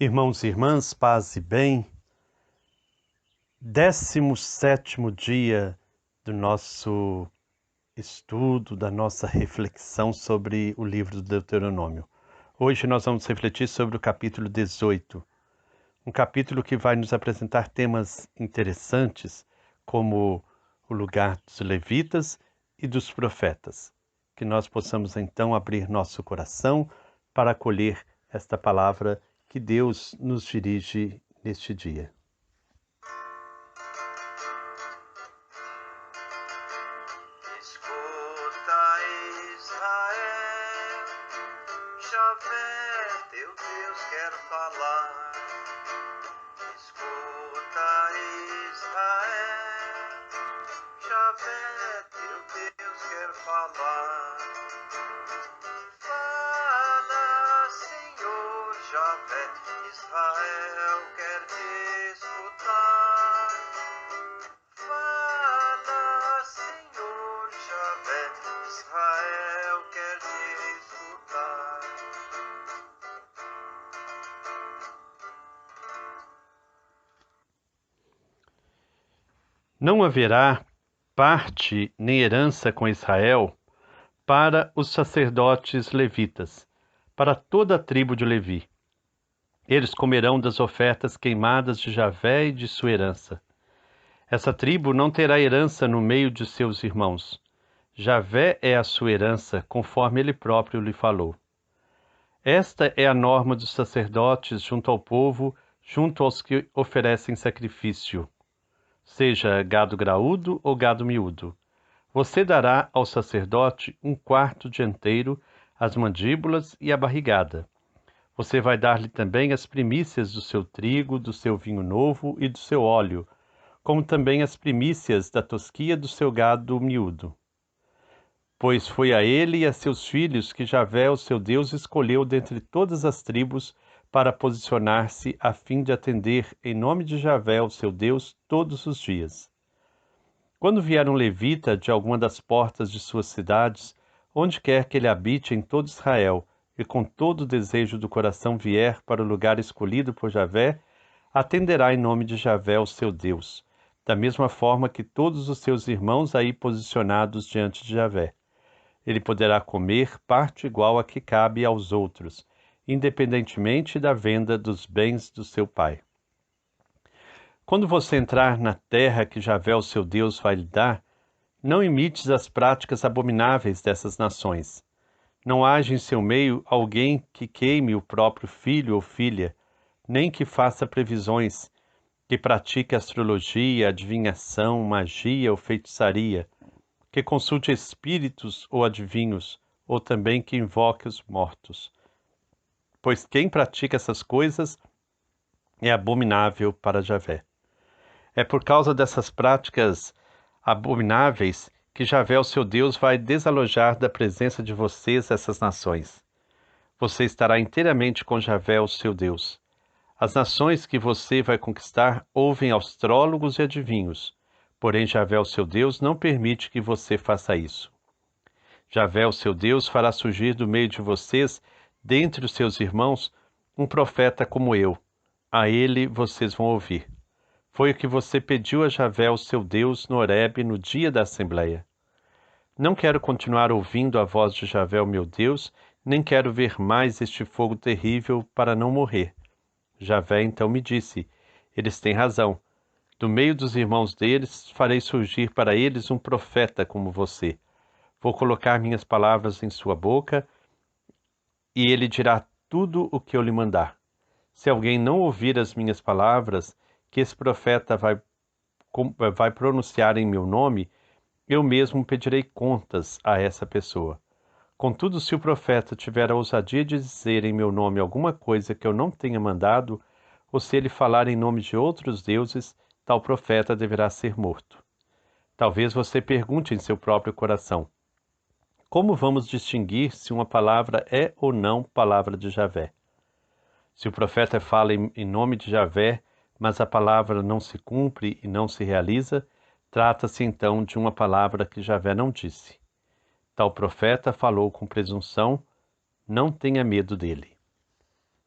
Irmãos e irmãs, paz e bem, 17º dia do nosso estudo, da nossa reflexão sobre o livro do Deuteronômio. Hoje nós vamos refletir sobre o capítulo 18, um capítulo que vai nos apresentar temas interessantes, como o lugar dos levitas e dos profetas. Que nós possamos então abrir nosso coração para acolher esta palavra que Deus nos dirige neste dia. Escuta, Israel, Javé, teu Deus, quer falar. Escuta, Israel, Javé, teu Deus, quer falar. Fala, Senhor, Javé, Israel quer te escutar. Fala, Senhor, Javé, Israel quer te escutar. Não haverá parte nem herança com Israel para os sacerdotes levitas, para toda a tribo de Levi. Eles comerão das ofertas queimadas de Javé e de sua herança. Essa tribo não terá herança no meio de seus irmãos. Javé é a sua herança, conforme ele próprio lhe falou. Esta é a norma dos sacerdotes junto ao povo, junto aos que oferecem sacrifício, seja gado graúdo ou gado miúdo. Você dará ao sacerdote 1/4 dianteiro, as mandíbulas e a barrigada. Você vai dar-lhe também as primícias do seu trigo, do seu vinho novo e do seu óleo, como também as primícias da tosquia do seu gado miúdo. Pois foi a ele e a seus filhos que Javé, o seu Deus, escolheu dentre todas as tribos para posicionar-se a fim de atender em nome de Javé, o seu Deus, todos os dias. Quando vier um levita de alguma das portas de suas cidades, onde quer que ele habite em todo Israel, e com todo o desejo do coração vier para o lugar escolhido por Javé, atenderá em nome de Javé, o seu Deus, da mesma forma que todos os seus irmãos aí posicionados diante de Javé. Ele poderá comer parte igual a que cabe aos outros, independentemente da venda dos bens do seu pai. Quando você entrar na terra que Javé, o seu Deus, vai lhe dar, não imites as práticas abomináveis dessas nações. Não haja em seu meio alguém que queime o próprio filho ou filha, nem que faça previsões, que pratique astrologia, adivinhação, magia ou feitiçaria, que consulte espíritos ou adivinhos, ou também que invoque os mortos. Pois quem pratica essas coisas é abominável para Javé. É por causa dessas práticas abomináveis que Javé, o seu Deus, vai desalojar da presença de vocês essas nações. Você estará inteiramente com Javé, o seu Deus. As nações que você vai conquistar ouvem astrólogos e adivinhos, porém Javé, o seu Deus, não permite que você faça isso. Javé, o seu Deus, fará surgir do meio de vocês, dentre os seus irmãos, um profeta como eu. A ele vocês vão ouvir. Foi o que você pediu a Javé, o seu Deus, no Horebe, no dia da Assembleia. Não quero continuar ouvindo a voz de Javé, o meu Deus, nem quero ver mais este fogo terrível para não morrer. Javé então me disse, eles têm razão. Do meio dos irmãos deles, farei surgir para eles um profeta como você. Vou colocar minhas palavras em sua boca, e ele dirá tudo o que eu lhe mandar. Se alguém não ouvir as minhas palavras, que esse profeta vai pronunciar em meu nome, eu mesmo pedirei contas a essa pessoa. Contudo, se o profeta tiver a ousadia de dizer em meu nome alguma coisa que eu não tenha mandado, ou se ele falar em nome de outros deuses, tal profeta deverá ser morto. Talvez você pergunte em seu próprio coração, como vamos distinguir se uma palavra é ou não palavra de Javé? Se o profeta fala em nome de Javé, mas a palavra não se cumpre e não se realiza, trata-se então de uma palavra que Javé não disse. Tal profeta falou com presunção, não tenha medo dele.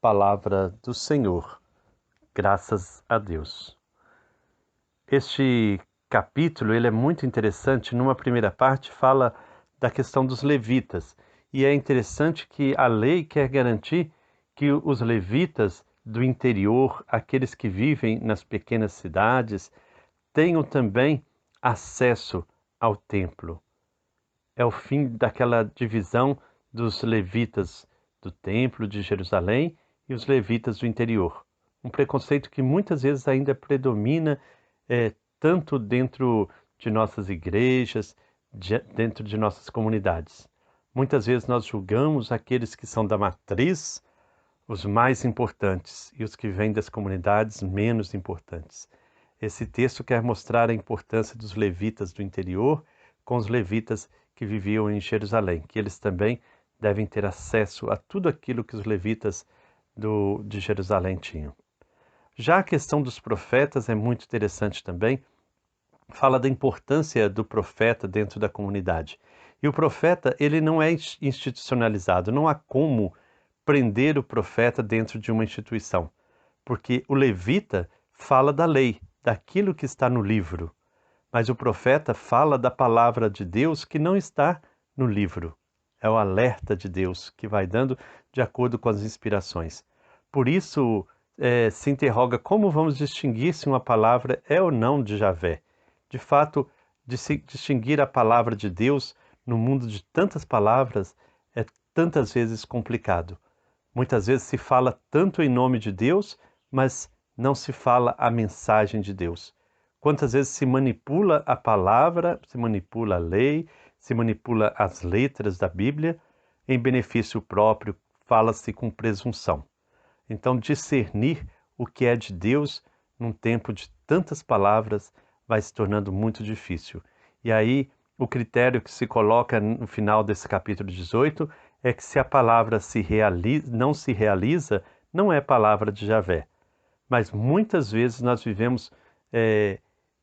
Palavra do Senhor. Graças a Deus. Este capítulo ele é muito interessante. Numa primeira parte fala da questão dos levitas. E é interessante que a lei quer garantir que os levitas do interior, aqueles que vivem nas pequenas cidades, tenham também acesso ao templo. É o fim daquela divisão dos levitas do templo de Jerusalém e os levitas do interior. Um preconceito que muitas vezes ainda predomina tanto dentro de nossas igrejas, dentro de nossas comunidades. Muitas vezes nós julgamos aqueles que são da matriz os mais importantes e os que vêm das comunidades menos importantes. Esse texto quer mostrar a importância dos levitas do interior com os levitas que viviam em Jerusalém, que eles também devem ter acesso a tudo aquilo que os levitas de Jerusalém tinham. Já a questão dos profetas é muito interessante também, fala da importância do profeta dentro da comunidade. E o profeta, ele não é institucionalizado, não há como prender o profeta dentro de uma instituição, porque o levita fala da lei, daquilo que está no livro, mas o profeta fala da palavra de Deus que não está no livro. É o alerta de Deus que vai dando de acordo com as inspirações. Por isso, se interroga como vamos distinguir se uma palavra é ou não de Javé. De fato, distinguir a palavra de Deus no mundo de tantas palavras é tantas vezes complicado. Muitas vezes se fala tanto em nome de Deus, mas não se fala a mensagem de Deus. Quantas vezes se manipula a palavra, se manipula a lei, se manipula as letras da Bíblia em benefício próprio, fala-se com presunção. Então, discernir o que é de Deus num tempo de tantas palavras vai se tornando muito difícil. E aí, o critério que se coloca no final desse capítulo 18 é que se a palavra não se realiza, não é palavra de Javé. Mas muitas vezes nós vivemos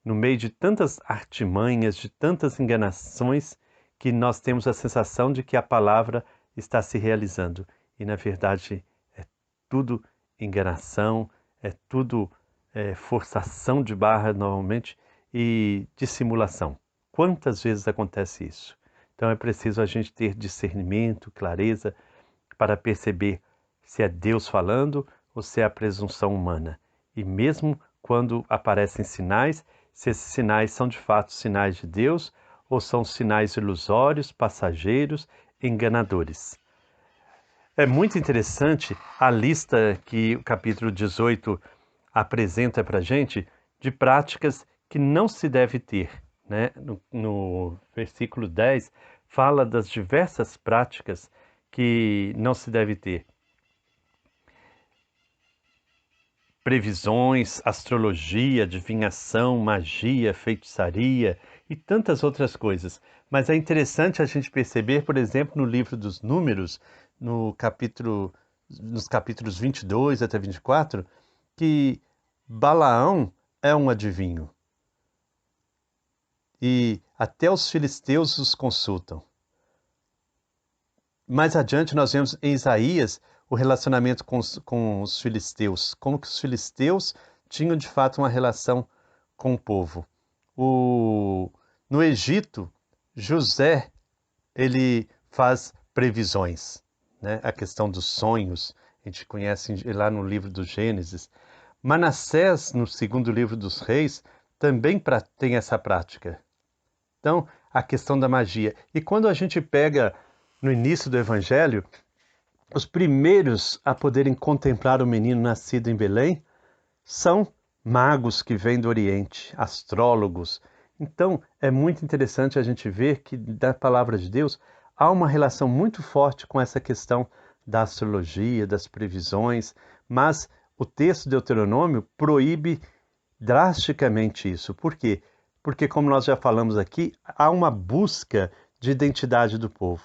no meio de tantas artimanhas, de tantas enganações, que nós temos a sensação de que a palavra está se realizando. E, na verdade, é tudo enganação, é tudo forçação de barra, normalmente, e dissimulação. Quantas vezes acontece isso? Então é preciso a gente ter discernimento, clareza, para perceber se é Deus falando ou se é a presunção humana. E mesmo quando aparecem sinais, se esses sinais são de fato sinais de Deus ou são sinais ilusórios, passageiros, enganadores. É muito interessante a lista que o capítulo 18 apresenta para a gente de práticas que não se deve ter. Né? No versículo 10, fala das diversas práticas que não se deve ter. Previsões, astrologia, adivinhação, magia, feitiçaria e tantas outras coisas. Mas é interessante a gente perceber, por exemplo, no livro dos Números, nos capítulos 22 até 24, que Balaão é um adivinho. E até os filisteus os consultam. Mais adiante nós vemos em Isaías o relacionamento com os filisteus, como que os filisteus tinham de fato uma relação com o povo. No Egito, José, ele faz previsões, né? A questão dos sonhos, a gente conhece lá no livro do Gênesis. Manassés, no segundo livro dos Reis, também tem essa prática. Então, a questão da magia. E quando a gente pega no início do Evangelho, os primeiros a poderem contemplar o menino nascido em Belém são magos que vêm do Oriente, astrólogos. Então, é muito interessante a gente ver que da palavra de Deus há uma relação muito forte com essa questão da astrologia, das previsões, mas o texto de Deuteronômio proíbe drasticamente isso. Por quê? Porque, como nós já falamos aqui, há uma busca de identidade do povo.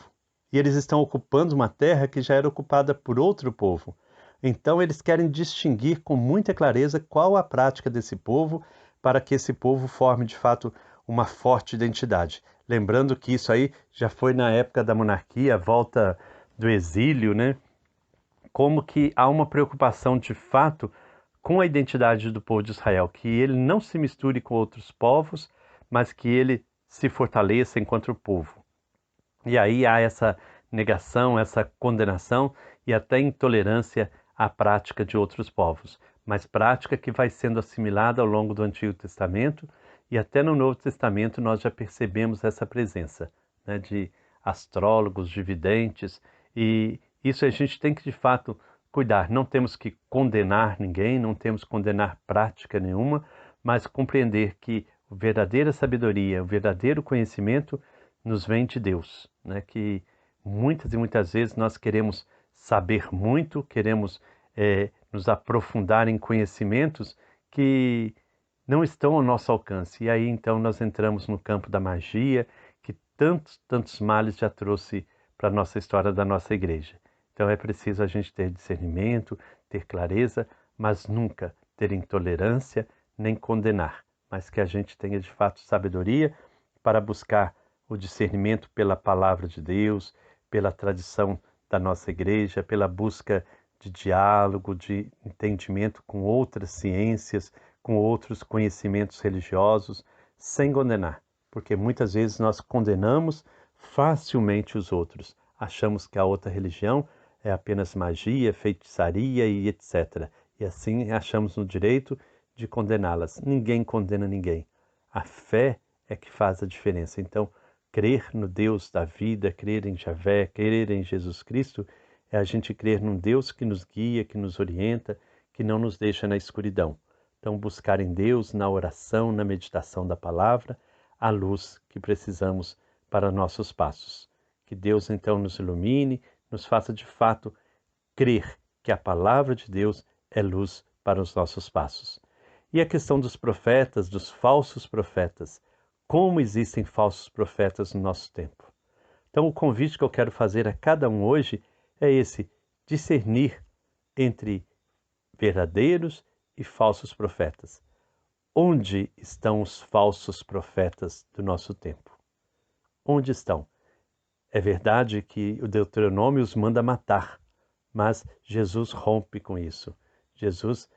E eles estão ocupando uma terra que já era ocupada por outro povo. Então, eles querem distinguir com muita clareza qual a prática desse povo para que esse povo forme, de fato, uma forte identidade. Lembrando que isso aí já foi na época da monarquia, a volta do exílio, né? como que há uma preocupação de fato com a identidade do povo de Israel, que ele não se misture com outros povos, mas que ele se fortaleça enquanto povo. E aí há essa negação, essa condenação e até intolerância à prática de outros povos, mas prática que vai sendo assimilada ao longo do Antigo Testamento e até no Novo Testamento nós já percebemos essa presença, né, de astrólogos, de videntes, e isso a gente tem que de fato cuidar. Não temos que condenar ninguém, não temos que condenar prática nenhuma, mas compreender que a verdadeira sabedoria, o verdadeiro conhecimento nos vem de Deus, né? Que muitas e muitas vezes nós queremos saber muito, queremos nos aprofundar em conhecimentos que não estão ao nosso alcance. E aí então nós entramos no campo da magia, que tantos males já trouxe para a nossa história da nossa igreja. Então é preciso a gente ter discernimento, ter clareza, mas nunca ter intolerância nem condenar, mas que a gente tenha de fato sabedoria para buscar o discernimento pela palavra de Deus, pela tradição da nossa igreja, pela busca de diálogo, de entendimento com outras ciências, com outros conhecimentos religiosos, sem condenar, porque muitas vezes nós condenamos facilmente os outros. Achamos que a outra religião é apenas magia, feitiçaria e etc. E assim achamos no direito de condená-las. Ninguém condena ninguém. A fé é que faz a diferença. Então, crer no Deus da vida, crer em Javé, crer em Jesus Cristo, é a gente crer num Deus que nos guia, que nos orienta, que não nos deixa na escuridão. Então, buscar em Deus, na oração, na meditação da palavra, a luz que precisamos para nossos passos. Que Deus, então, nos ilumine, nos faça de fato crer que a palavra de Deus é luz para os nossos passos. E a questão dos profetas, dos falsos profetas, como existem falsos profetas no nosso tempo. Então, o convite que eu quero fazer a cada um hoje é esse: discernir entre verdadeiros e falsos profetas. Onde estão os falsos profetas do nosso tempo? Onde estão? É verdade que o Deuteronômio os manda matar, mas Jesus rompe com isso. Jesus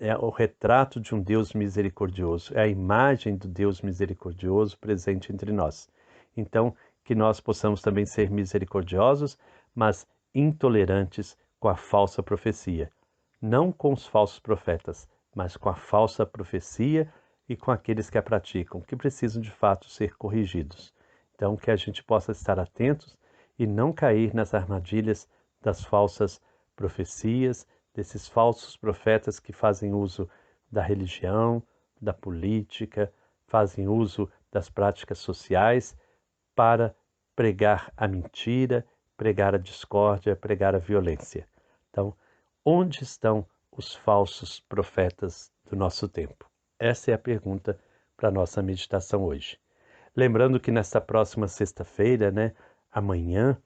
é o retrato de um Deus misericordioso, é a imagem do Deus misericordioso presente entre nós. Então, que nós possamos também ser misericordiosos, mas intolerantes com a falsa profecia. Não com os falsos profetas, mas com a falsa profecia e com aqueles que a praticam, que precisam de fato ser corrigidos. Então, que a gente possa estar atentos e não cair nas armadilhas das falsas profecias, desses falsos profetas que fazem uso da religião, da política, fazem uso das práticas sociais para pregar a mentira, pregar a discórdia, pregar a violência. Então, onde estão os falsos profetas do nosso tempo? Essa é a pergunta para a nossa meditação hoje. Lembrando que nesta próxima sexta-feira, né, amanhã,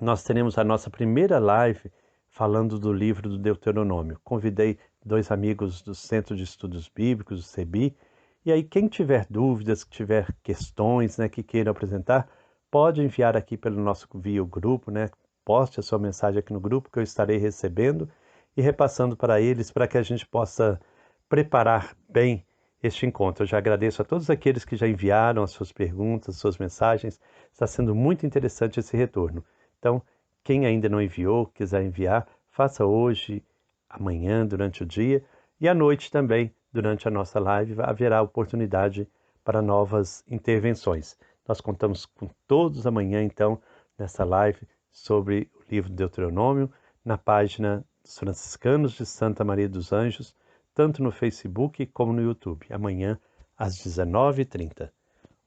nós teremos a nossa primeira live falando do livro do Deuteronômio. Convidei 2 amigos do Centro de Estudos Bíblicos, do CEBI, e aí quem tiver dúvidas, que tiver questões, né, que queiram apresentar, pode enviar aqui pelo nosso via grupo, né, poste a sua mensagem aqui no grupo que eu estarei recebendo e repassando para eles para que a gente possa preparar bem este encontro. Eu já agradeço a todos aqueles que já enviaram as suas perguntas, as suas mensagens. Está sendo muito interessante esse retorno. Então, quem ainda não enviou, quiser enviar, faça hoje, amanhã, durante o dia e à noite também, durante a nossa live, haverá oportunidade para novas intervenções. Nós contamos com todos amanhã, então, nessa live sobre o livro do Deuteronômio, na página dos Franciscanos de Santa Maria dos Anjos, tanto no Facebook como no YouTube, amanhã às 19h30.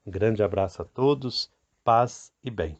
Um grande abraço a todos, paz e bem.